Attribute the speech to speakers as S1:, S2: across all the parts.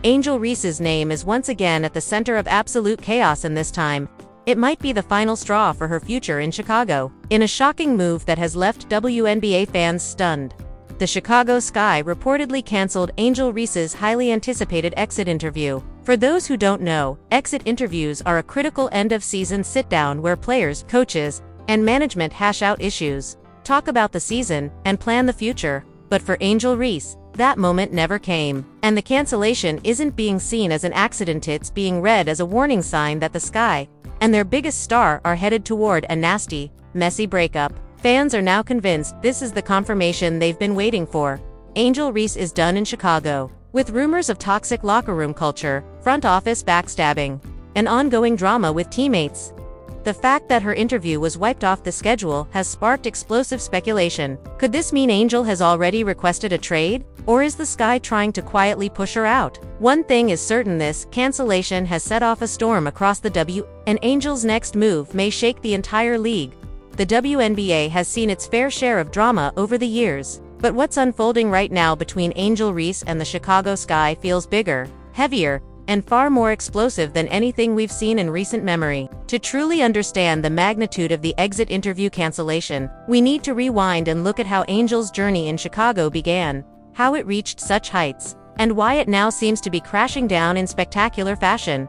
S1: Angel Reese's name is once again at the center of absolute chaos, and this time, it might be the final straw for her future in Chicago. In a shocking move that has left WNBA fans stunned, the Chicago Sky reportedly canceled Angel Reese's highly anticipated exit interview. For those who don't know, exit interviews are a critical end-of-season sit-down where players, coaches, and management hash out issues, talk about the season, and plan the future. But for Angel Reese, that moment never came. And the cancellation isn't being seen as an accident, it's being read as a warning sign that the Sky and their biggest star are headed toward a nasty, messy breakup. Fans are now convinced this is the confirmation they've been waiting for. Angel Reese is done in Chicago. With rumors of toxic locker room culture, front office backstabbing, and ongoing drama with teammates, the fact that her interview was wiped off the schedule has sparked explosive speculation. Could this mean Angel has already requested a trade? Or is the Sky trying to quietly push her out? One thing is certain, this cancellation has set off a storm across the WNBA, and Angel's next move may shake the entire league. The WNBA has seen its fair share of drama over the years, but what's unfolding right now between Angel Reese and the Chicago Sky feels bigger, heavier, and far more explosive than anything we've seen in recent memory. To truly understand the magnitude of the exit interview cancellation, we need to rewind and look at how Angel's journey in Chicago began, how it reached such heights, and why it now seems to be crashing down in spectacular fashion.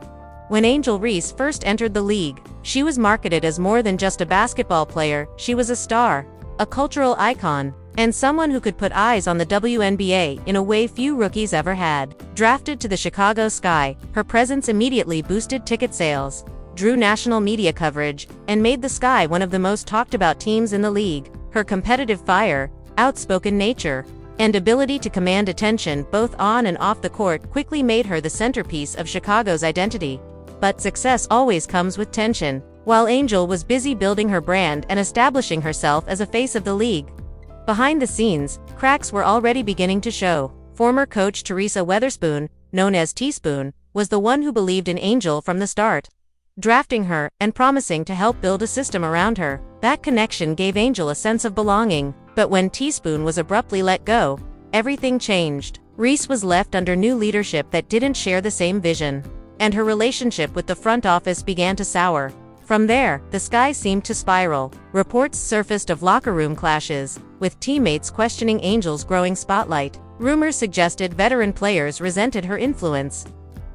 S1: When Angel Reese first entered the league, she was marketed as more than just a basketball player. She was a star, a cultural icon, and someone who could put eyes on the WNBA in a way few rookies ever had. Drafted to the Chicago Sky, her presence immediately boosted ticket sales, drew national media coverage, and made the Sky one of the most talked about teams in the league. Her competitive fire, outspoken nature, and ability to command attention both on and off the court quickly made her the centerpiece of Chicago's identity. But success always comes with tension. While Angel was busy building her brand and establishing herself as a face of the league, behind the scenes, cracks were already beginning to show. Former coach Teresa Weatherspoon, known as Teaspoon, was the one who believed in Angel from the start, drafting her and promising to help build a system around her. That connection gave Angel a sense of belonging. But when Teaspoon was abruptly let go, everything changed. Reese was left under new leadership that didn't share the same vision, and her relationship with the front office began to sour. From there, the Sky seemed to spiral. Reports surfaced of locker room clashes, with teammates questioning Angel's growing spotlight. Rumors suggested veteran players resented her influence,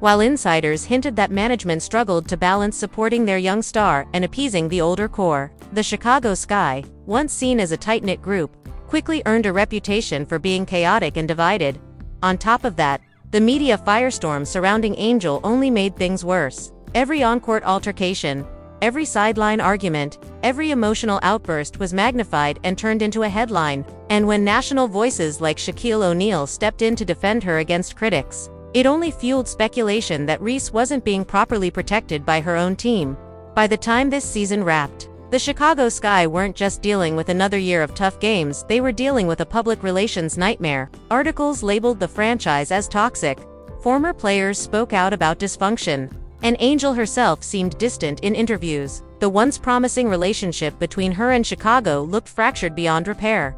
S1: while insiders hinted that management struggled to balance supporting their young star and appeasing the older core. The Chicago Sky, once seen as a tight-knit group, quickly earned a reputation for being chaotic and divided. On top of that, the media firestorm surrounding Angel only made things worse. Every on-court altercation, every sideline argument, every emotional outburst was magnified and turned into a headline. And when national voices like Shaquille O'Neal stepped in to defend her against critics, it only fueled speculation that Reese wasn't being properly protected by her own team. By the time this season wrapped, the Chicago Sky weren't just dealing with another year of tough games, they were dealing with a public relations nightmare. Articles labeled the franchise as toxic, former players spoke out about dysfunction, and Angel herself seemed distant in interviews. The once promising relationship between her and Chicago looked fractured beyond repair.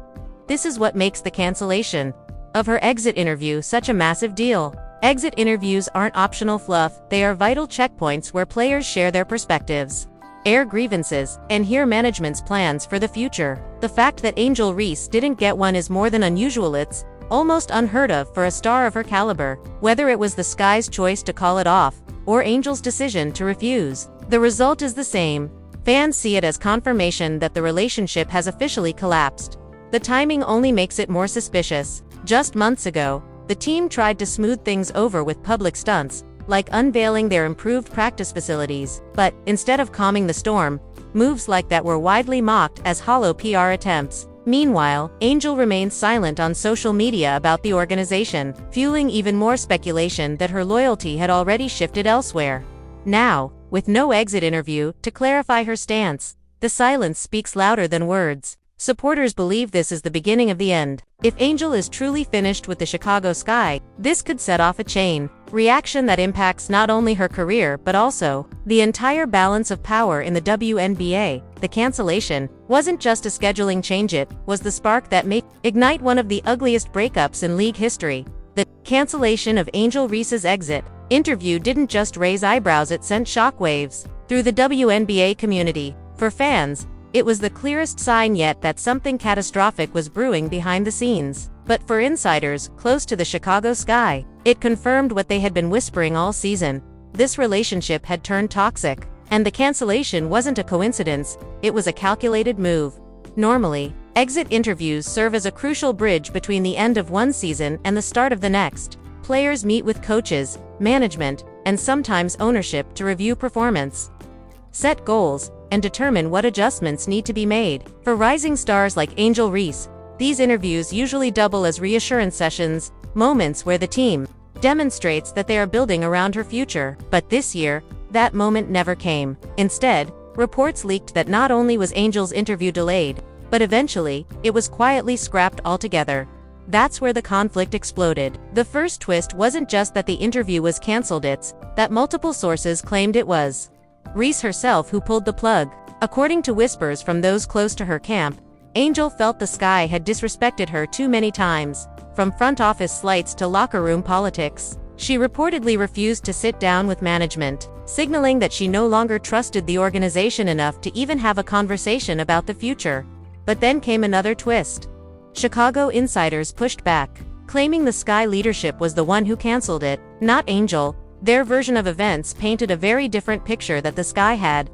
S1: This is what makes the cancellation of her exit interview such a massive deal. Exit interviews aren't optional fluff, they are vital checkpoints where players share their perspectives, air grievances, and hear management's plans for the future. The fact that Angel Reese didn't get one is more than unusual. It's almost unheard of for a star of her caliber. Whether it was the Sky's choice to call it off, or Angel's decision to refuse, the result is the same. Fans see it as confirmation that the relationship has officially collapsed. The timing only makes it more suspicious. Just months ago, the team tried to smooth things over with public stunts, like unveiling their improved practice facilities. But, instead of calming the storm, moves like that were widely mocked as hollow PR attempts. Meanwhile, Angel remains silent on social media about the organization, fueling even more speculation that her loyalty had already shifted elsewhere. Now, with no exit interview to clarify her stance, the silence speaks louder than words. Supporters believe this is the beginning of the end. If Angel is truly finished with the Chicago Sky, this could set off a chain reaction that impacts not only her career but also the entire balance of power in the WNBA. The cancellation wasn't just a scheduling change, it was the spark that may ignite one of the ugliest breakups in league history. The cancellation of Angel Reese's exit interview didn't just raise eyebrows, it sent shockwaves through the WNBA community. For fans, it was the clearest sign yet that something catastrophic was brewing behind the scenes. But for insiders close to the Chicago Sky, it confirmed what they had been whispering all season. This relationship had turned toxic, and the cancellation wasn't a coincidence, it was a calculated move. Normally, exit interviews serve as a crucial bridge between the end of one season and the start of the next. Players meet with coaches, management, and sometimes ownership to review performance, set goals, and determine what adjustments need to be made. For rising stars like Angel Reese, these interviews usually double as reassurance sessions, moments where the team demonstrates that they are building around her future. But this year, that moment never came. Instead, reports leaked that not only was Angel's interview delayed, but eventually, it was quietly scrapped altogether. That's where the conflict exploded. The first twist wasn't just that the interview was cancelled, it's that multiple sources claimed it was Reese herself who pulled the plug. According to whispers from those close to her camp, Angel felt the Sky had disrespected her too many times, from front office slights to locker room politics. She reportedly refused to sit down with management, signaling that she no longer trusted the organization enough to even have a conversation about the future. But then came another twist. Chicago insiders pushed back, claiming the Sky leadership was the one who canceled it, not Angel. Their version of events painted a very different picture, that the Sky had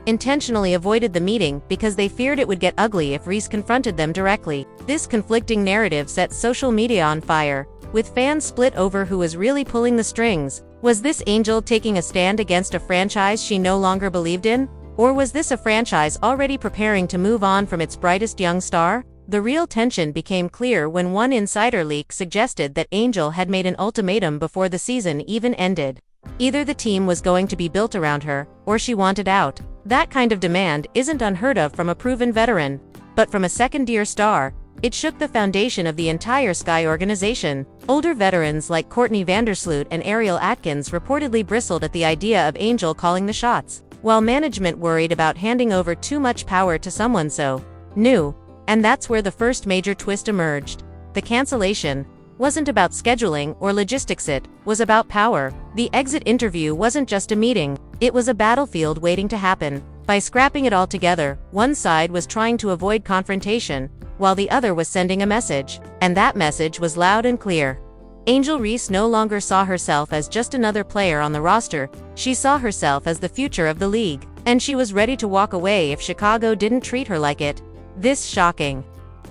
S1: intentionally avoided the meeting because they feared it would get ugly if Reese confronted them directly. This conflicting narrative set social media on fire, with fans split over who was really pulling the strings. Was this Angel taking a stand against a franchise she no longer believed in? Or was this a franchise already preparing to move on from its brightest young star? The real tension became clear when one insider leak suggested that Angel had made an ultimatum before the season even ended. Either the team was going to be built around her, or she wanted out. That kind of demand isn't unheard of from a proven veteran, but from a second-year star, it shook the foundation of the entire Sky organization. Older veterans like Courtney Vandersloot and Ariel Atkins reportedly bristled at the idea of Angel calling the shots, while management worried about handing over too much power to someone so new. And that's where the first major twist emerged. The cancellation wasn't about scheduling or logistics, it was about power. The exit interview wasn't just a meeting, it was a battlefield waiting to happen. By scrapping it all together, one side was trying to avoid confrontation, while the other was sending a message. And that message was loud and clear. Angel Reese no longer saw herself as just another player on the roster, she saw herself as the future of the league. And she was ready to walk away if Chicago didn't treat her like it. This shocking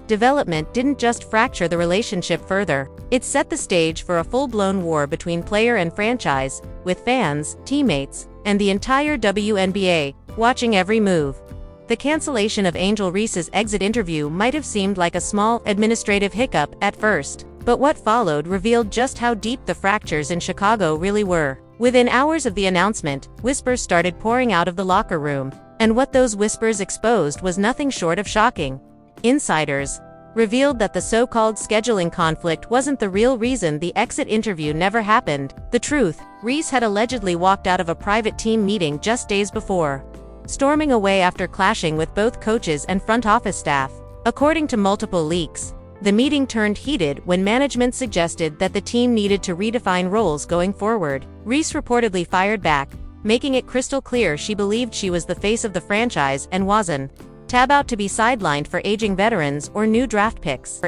S1: development didn't just fracture the relationship further, it set the stage for a full-blown war between player and franchise, with fans, teammates, and the entire WNBA watching every move. The cancellation of Angel Reese's exit interview might have seemed like a small, administrative hiccup at first, but what followed revealed just how deep the fractures in Chicago really were. Within hours of the announcement, whispers started pouring out of the locker room, and what those whispers exposed was nothing short of shocking. Insiders revealed that the so-called scheduling conflict wasn't the real reason the exit interview never happened. The truth, Reese had allegedly walked out of a private team meeting just days before, storming away after clashing with both coaches and front office staff. According to multiple leaks, the meeting turned heated when management suggested that the team needed to redefine roles going forward. Reese reportedly fired back, making it crystal clear she believed she was the face of the franchise and wasn't about to be sidelined for aging veterans or new draft picks.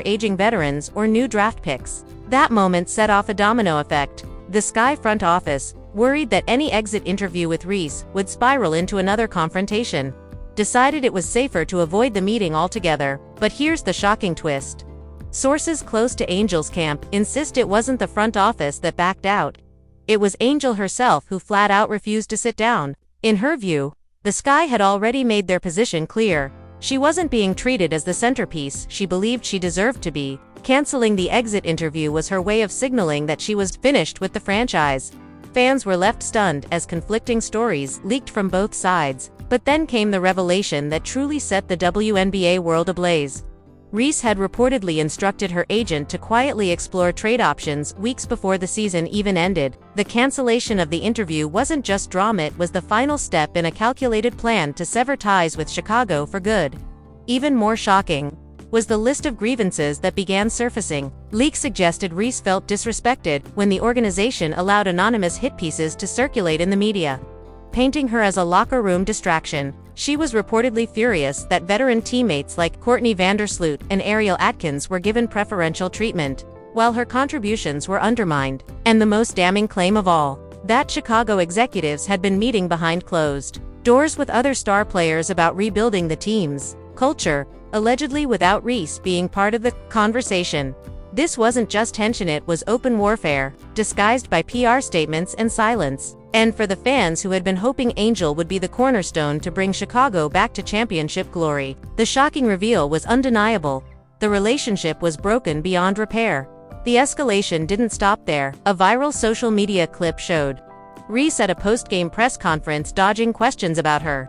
S1: That moment set off a domino effect. The Sky front office, worried that any exit interview with Reese would spiral into another confrontation, decided it was safer to avoid the meeting altogether. But here's the shocking twist. Sources close to Angel's camp insist it wasn't the front office that backed out. It was Angel herself who flat out refused to sit down. In her view, the Sky had already made their position clear. She wasn't being treated as the centerpiece she believed she deserved to be. Canceling the exit interview was her way of signaling that she was finished with the franchise. Fans were left stunned as conflicting stories leaked from both sides. But then came the revelation that truly set the WNBA world ablaze. Reese had reportedly instructed her agent to quietly explore trade options weeks before the season even ended. The cancellation of the interview wasn't just drama, it was the final step in a calculated plan to sever ties with Chicago for good. Even more shocking, was the list of grievances that began surfacing. Leaks suggested Reese felt disrespected when the organization allowed anonymous hit pieces to circulate in the media, painting her as a locker room distraction. She was reportedly furious that veteran teammates like Courtney Vandersloot and Ariel Atkins were given preferential treatment, while her contributions were undermined. And the most damning claim of all, that Chicago executives had been meeting behind closed doors with other star players about rebuilding the team's culture, allegedly without Reese being part of the conversation. This wasn't just tension, it was open warfare, disguised by PR statements and silence. And for the fans who had been hoping Angel would be the cornerstone to bring Chicago back to championship glory, the shocking reveal was undeniable. The relationship was broken beyond repair. The escalation didn't stop there. A viral social media clip showed Reese at a post-game press conference dodging questions about her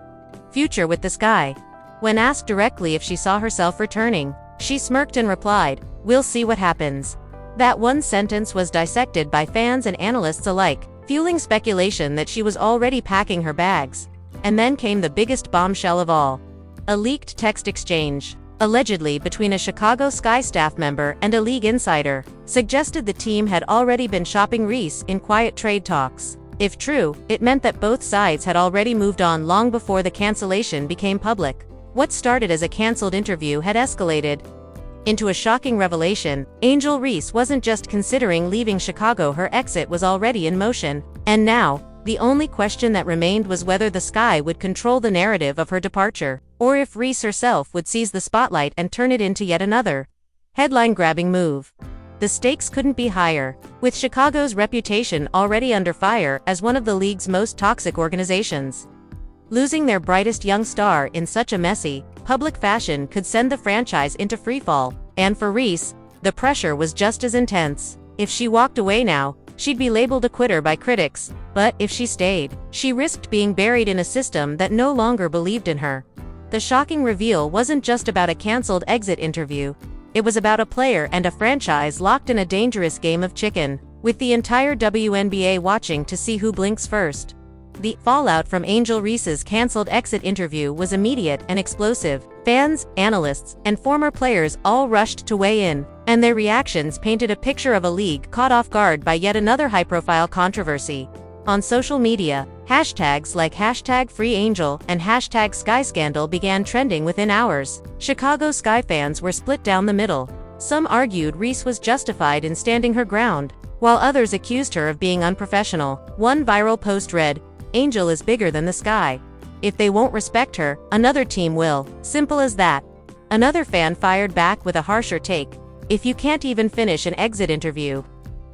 S1: future with the Sky. When asked directly if she saw herself returning, she smirked and replied, "We'll see what happens." That one sentence was dissected by fans and analysts alike, fueling speculation that she was already packing her bags. And then came the biggest bombshell of all. A leaked text exchange, allegedly between a Chicago Sky staff member and a league insider, suggested the team had already been shopping Reese in quiet trade talks. If true, it meant that both sides had already moved on long before the cancellation became public. What started as a cancelled interview had escalated into a shocking revelation. Angel Reese wasn't just considering leaving Chicago, her exit was already in motion. And now, the only question that remained was whether the Sky would control the narrative of her departure, or if Reese herself would seize the spotlight and turn it into yet another headline-grabbing move. The stakes couldn't be higher, with Chicago's reputation already under fire as one of the league's most toxic organizations. Losing their brightest young star in such a messy, public fashion could send the franchise into freefall, and for Reese, the pressure was just as intense. If she walked away now, she'd be labeled a quitter by critics, but if she stayed, she risked being buried in a system that no longer believed in her. The shocking reveal wasn't just about a cancelled exit interview. It was about a player and a franchise locked in a dangerous game of chicken, with the entire WNBA watching to see who blinks first. The fallout from Angel Reese's cancelled exit interview was immediate and explosive. Fans, analysts, and former players all rushed to weigh in, and their reactions painted a picture of a league caught off guard by yet another high-profile controversy. On social media, hashtags like #FreeAngel and #SkyScandal began trending within hours. Chicago Sky fans were split down the middle. Some argued Reese was justified in standing her ground, while others accused her of being unprofessional. One viral post read, "Angel is bigger than the Sky. If they won't respect her, another team will. Simple as that." Another fan fired back with a harsher take. "If you can't even finish an exit interview,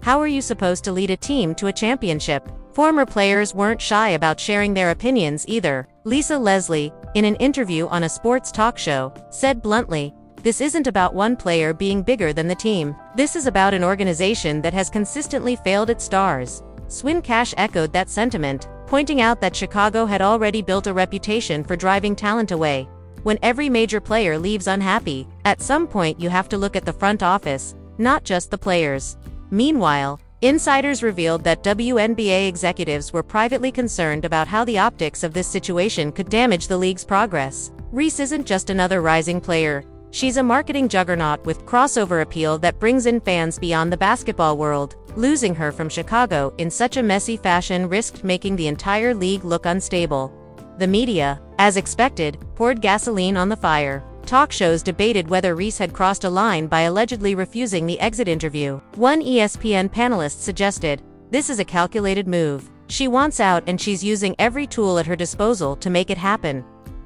S1: how are you supposed to lead a team to a championship?" Former players weren't shy about sharing their opinions either. Lisa Leslie, in an interview on a sports talk show, said bluntly, "This isn't about one player being bigger than the team. This is about an organization that has consistently failed its stars." Swin Cash echoed that sentiment, pointing out that Chicago had already built a reputation for driving talent away. When every major player leaves unhappy, at some point you have to look at the front office, not just the players. Meanwhile, insiders revealed that WNBA executives were privately concerned about how the optics of this situation could damage the league's progress. Reese isn't just another rising player. She's a marketing juggernaut with crossover appeal that brings in fans beyond the basketball world. Losing her from Chicago in such a messy fashion risked making the entire league look unstable. The media, as expected, poured gasoline on the fire. Talk shows debated whether Reese had crossed a line by allegedly refusing the exit interview. One ESPN panelist suggested, "This is a calculated move. She wants out and she's using every tool at her disposal to make it happen."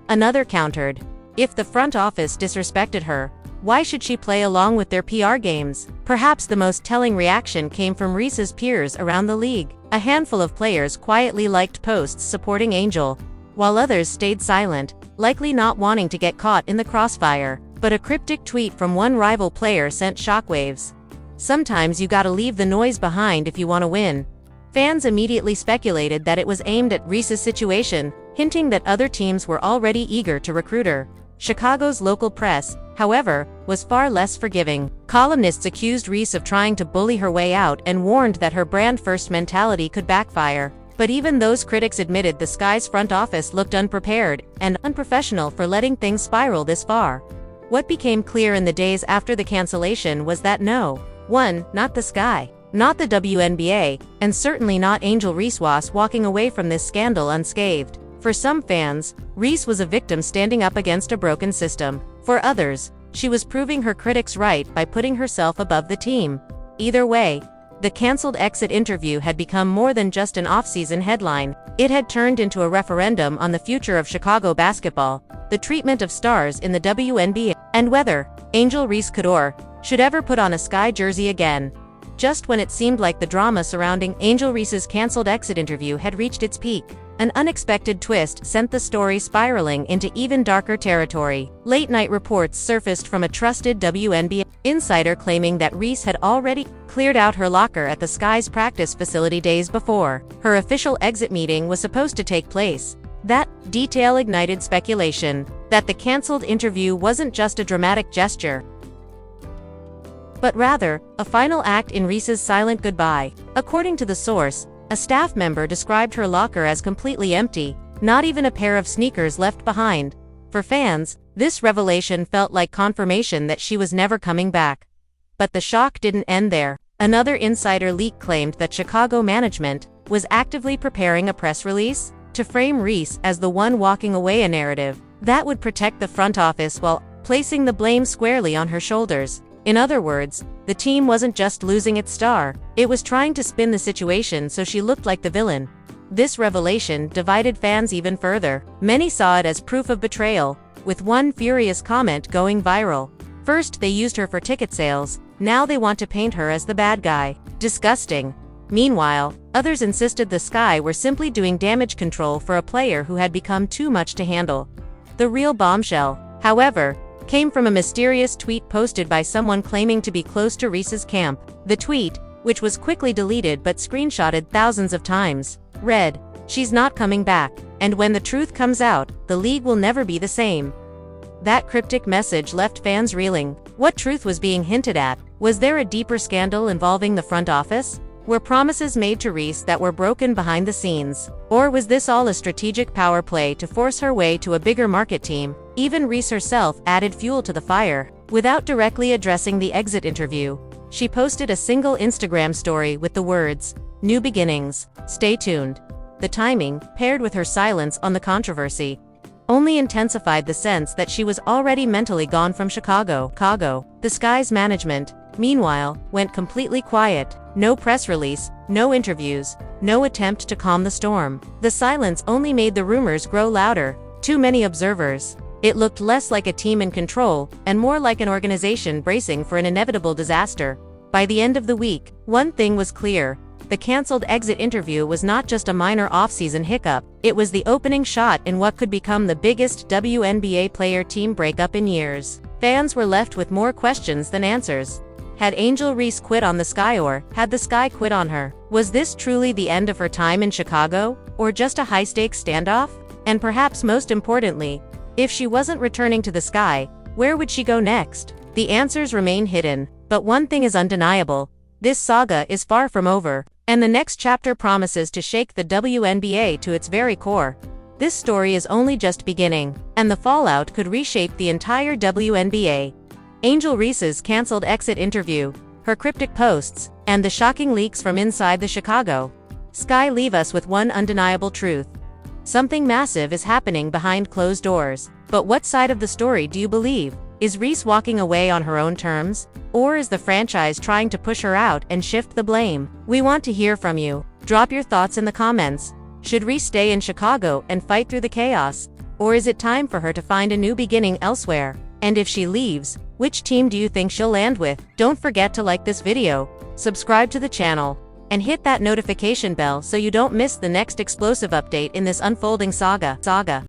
S1: Another countered, "If the front office disrespected her, why should she play along with their PR games?" Perhaps the most telling reaction came from Reese's peers around the league. A handful of players quietly liked posts supporting Angel, while others stayed silent, likely not wanting to get caught in the crossfire. But a cryptic tweet from one rival player sent shockwaves. "Sometimes you gotta leave the noise behind if you want to win." Fans immediately speculated that it was aimed at Reese's situation, hinting that other teams were already eager to recruit her. Chicago's local press, however, was far less forgiving. Columnists accused Reese of trying to bully her way out and warned that her brand-first mentality could backfire. But even those critics admitted the Sky's front office looked unprepared and unprofessional for letting things spiral this far. What became clear in the days after the cancellation was that not the Sky, not the WNBA, and certainly not Angel Reese was walking away from this scandal unscathed. For some fans, Reese was a victim standing up against a broken system. For others, she was proving her critics right by putting herself above the team. Either way, the cancelled exit interview had become more than just an off-season headline. It had turned into a referendum on the future of Chicago basketball, the treatment of stars in the WNBA, and whether Angel Reese should ever put on a Sky jersey again. Just when it seemed like the drama surrounding Angel Reese's cancelled exit interview had reached its peak, an unexpected twist sent the story spiraling into even darker territory. Late-night reports surfaced from a trusted WNBA insider claiming that Reese had already cleared out her locker at the Sky's practice facility days before her official exit meeting was supposed to take place. That detail ignited speculation that the cancelled interview wasn't just a dramatic gesture, but rather a final act in Reese's silent goodbye. According to the source, a staff member described her locker as completely empty, not even a pair of sneakers left behind. For fans, this revelation felt like confirmation that she was never coming back. But the shock didn't end there. Another insider leak claimed that Chicago management was actively preparing a press release to frame Reese as the one walking away, a narrative that would protect the front office while placing the blame squarely on her shoulders. In other words, the team wasn't just losing its star, it was trying to spin the situation so she looked like the villain. This revelation divided fans even further. Many saw it as proof of betrayal, with one furious comment going viral. First they used her for ticket sales, now they want to paint her as the bad guy. Disgusting. Meanwhile, others insisted the Sky were simply doing damage control for a player who had become too much to handle. The real bombshell, however, came from a mysterious tweet posted by someone claiming to be close to Reese's camp. The tweet, which was quickly deleted but screenshotted thousands of times, read, "She's not coming back, and when the truth comes out, the league will never be the same." That cryptic message left fans reeling. What truth was being hinted at? Was there a deeper scandal involving the front office? Were promises made to Reese that were broken behind the scenes? Or was this all a strategic power play to force her way to a bigger market team? Even Reese herself added fuel to the fire. Without directly addressing the exit interview, she posted a single Instagram story with the words, "New beginnings, stay tuned." The timing, paired with her silence on the controversy, only intensified the sense that she was already mentally gone from Chicago. The Sky's management, meanwhile, went completely quiet. No press release, no interviews, no attempt to calm the storm. The silence only made the rumors grow louder. Too many observers. It looked less like a team in control, and more like an organization bracing for an inevitable disaster. By the end of the week, one thing was clear. The cancelled exit interview was not just a minor off-season hiccup, it was the opening shot in what could become the biggest WNBA player-team breakup in years. Fans were left with more questions than answers. Had Angel Reese quit on the Sky, or had the Sky quit on her? Was this truly the end of her time in Chicago, or just a high-stakes standoff? And perhaps most importantly, if she wasn't returning to the Sky, where would she go next? The answers remain hidden, but one thing is undeniable. This saga is far from over, and the next chapter promises to shake the WNBA to its very core. This story is only just beginning, and the fallout could reshape the entire WNBA. Angel Reese's cancelled exit interview, her cryptic posts, and the shocking leaks from inside the Chicago Sky leave us with one undeniable truth. Something massive is happening behind closed doors. But what side of the story do you believe? Is Reese walking away on her own terms? Or is the franchise trying to push her out and shift the blame? We want to hear from you. Drop your thoughts in the comments. Should Reese stay in Chicago and fight through the chaos? Or is it time for her to find a new beginning elsewhere? And if she leaves, which team do you think she'll land with? Don't forget to like this video, subscribe to the channel, and hit that notification bell so you don't miss the next explosive update in this unfolding saga.